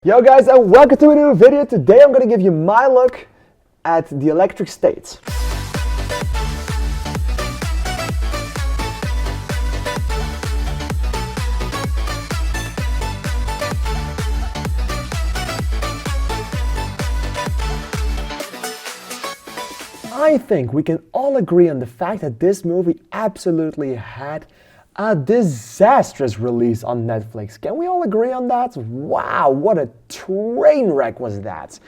Yo guys, and welcome to a new video. Today I'm going to give you my look at the electric state. I think we can all agree on the fact that this movie absolutely had a disastrous release on Netflix. Can we all agree on that? Wow, what a train wreck was that.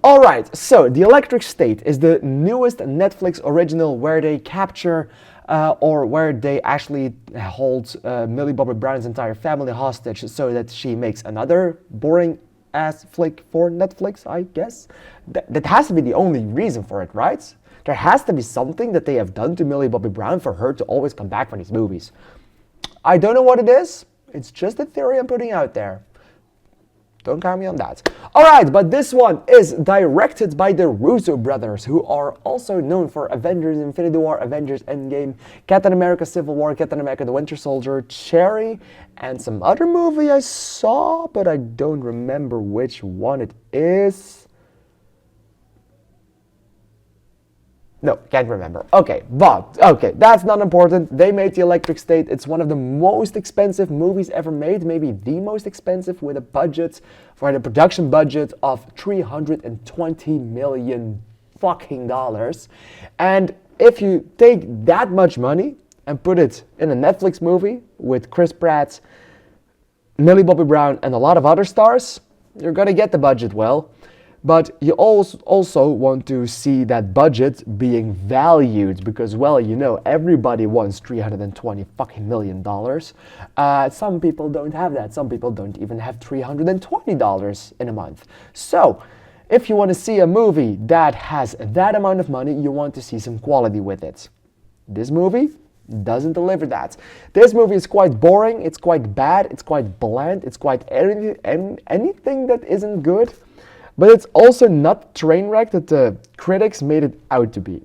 Alright, so The Electric State is the newest Netflix original where they capture or where they actually hold Millie Bobby Brown's entire family hostage so that she makes another boring ass flick for Netflix, I guess. That has to be the only reason for it, right? There has to be something that they have done to Millie Bobby Brown for her to always come back for these movies. I don't know what it is. It's just a theory I'm putting out there. Don't count me on that. Alright, but this one is directed by the Russo brothers, who are also known for Avengers Infinity War, Avengers Endgame, Captain America Civil War, Captain America the Winter Soldier, Cherry, and some other movie I saw, but I don't remember which one it is. No, can't remember. Okay, that's not important. They made The Electric State. It's one of the most expensive movies ever made, maybe the most expensive, with a budget, for the production budget of $320 million fucking dollars. And if you take that much money and put it in a Netflix movie with Chris Pratt, Millie Bobby Brown, and a lot of other stars, you're gonna get the budget well. But you also want to see that budget being valued because, well, you know, everybody wants $320 fucking million. Some people don't have that. Some people don't even have $320 in a month. So, if you want to see a movie that has that amount of money, you want to see some quality with it. This movie doesn't deliver that. This movie is quite boring. It's quite bad. It's quite bland. It's quite anything that isn't good. But it's also not the train wreck that the critics made it out to be.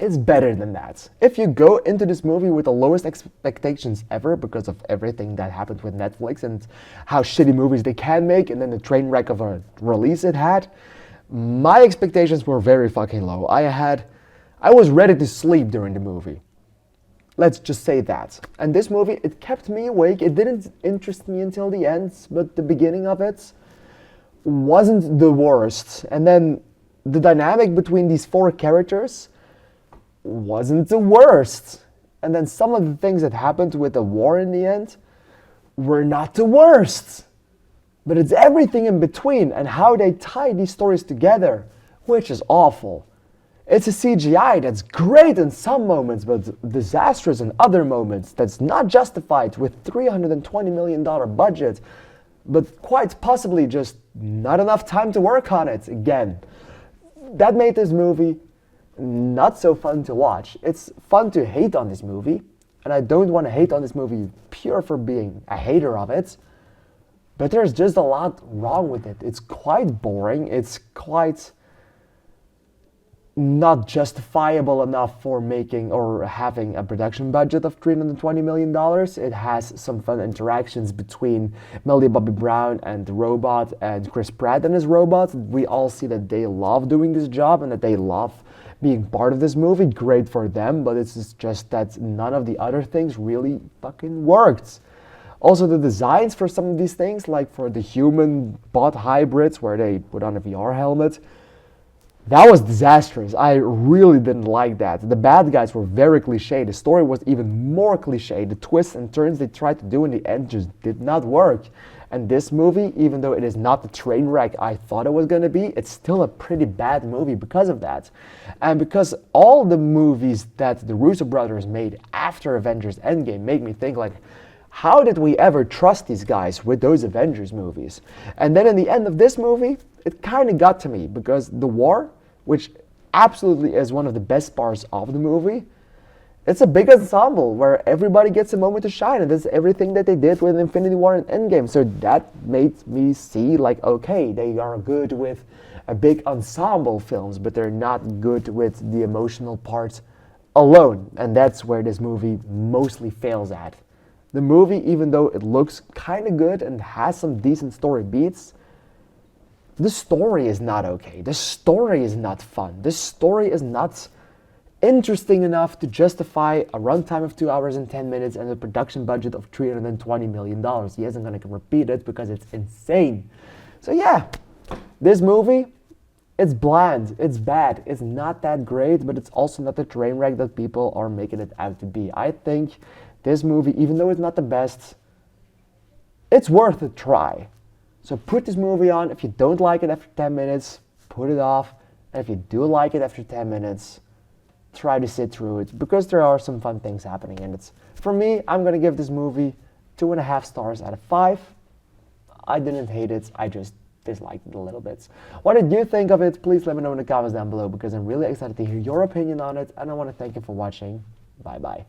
It's better than that. If you go into this movie with the lowest expectations ever because of everything that happened with Netflix and how shitty movies they can make and then the train wreck of a release it had, my expectations were very fucking low. I was ready to sleep during the movie. Let's just say that. And this movie, it kept me awake. It didn't interest me until the end, but the beginning of it wasn't the worst. And then the dynamic between these four characters wasn't the worst. And then some of the things that happened with the war in the end were not the worst. But it's everything in between and how they tie these stories together, which is awful. It's a CGI that's great in some moments, but disastrous in other moments. That's not justified with $320 million budget, but quite possibly just not enough time to work on it again. That made this movie not so fun to watch. It's fun to hate on this movie, and I don't want to hate on this movie pure for being a hater of it, but there's just a lot wrong with it. It's quite boring. It's quite not justifiable enough for making or having a production budget of $320 million. It has some fun interactions between Millie Bobby Brown and the robot and Chris Pratt and his robot. We all see that they love doing this job and that they love being part of this movie. Great for them, but it's just that none of the other things really fucking worked. Also, the designs for some of these things, like for the human bot hybrids where they put on a VR helmet, that was disastrous. I really didn't like that. The bad guys were very cliche. The story was even more cliche. The twists and turns they tried to do in the end just did not work. And this movie, even though it is not the train wreck I thought it was going to be, it's still a pretty bad movie because of that. And because all the movies that the Russo brothers made after Avengers Endgame make me think like, how did we ever trust these guys with those Avengers movies? And then in the end of this movie, it kind of got to me because the war, which absolutely is one of the best parts of the movie, it's a big ensemble where everybody gets a moment to shine, and that's everything that they did with Infinity War and Endgame. So that made me see like, okay, they are good with a big ensemble films, but they're not good with the emotional parts alone. And that's where this movie mostly fails at. The movie, even though it looks kind of good and has some decent story beats, The story is not okay. The story is not fun. The story is not interesting enough to justify a runtime of 2 hours and 10 minutes and a production budget of $320 million. He isn't going to repeat it because it's insane. So yeah, this movie, it's bland, it's bad, it's not that great, but it's also not the train wreck that people are making it out to be. I think this movie, even though it's not the best, it's worth a try. So put this movie on. If you don't like it after 10 minutes, put it off. And if you do like it after 10 minutes, try to sit through it, because there are some fun things happening in it. For me, I'm going to give this movie 2.5 stars out of 5. I didn't hate it, I just disliked it a little bit. What did you think of it? Please let me know in the comments down below, because I'm really excited to hear your opinion on it, and I want to thank you for watching. Bye bye.